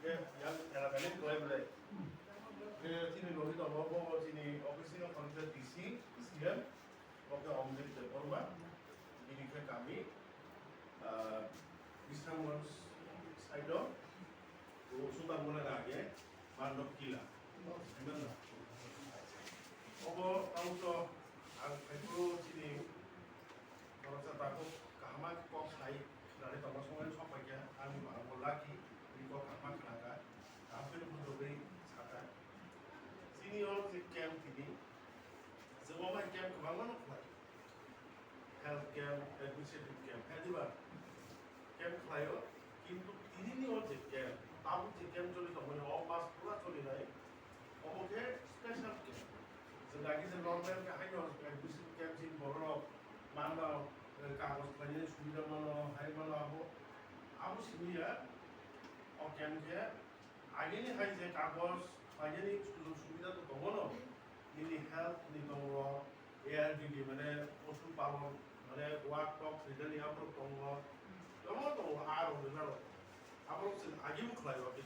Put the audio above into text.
yang kali mulai mulai sini lohi to mau sini ofisnya konser DC sian oke omjit deporma ini ke kami bisa mengurus saido sudah mulai lagi mandok gila gimana tahu to aku sini kalau saya takut kamar kok saya dari tempat semua sampai ke kami mau lagi ini kok kamar kenapa hampir berdobri saat senior si camp ini semua camp kemana health camp administrative camp হেদিবা camp খায়ও কিন্তু তিনি হচ্ছে camp তাও যে camp চলে তো মানে অবাস পুরো চলে যায় ওকে স্পেশাল camp যেটাকি যে নরমাল হাইনো administrative camp জিন বড় মানবা কাগজ পাইলে সুবিধা মানো হাই মানো আবো সিনিয়া ও camp আগেনি হাই যে কাগজ পাইলে সুবিধা তো দমনো ini health ni tongo ARDD মানে পশু পালন মানে ওয়াক টক রিটার্ন ইয়াপ্রো tongo tongo tongo আর হলো না আপন আগে মুখ লাগে ওকে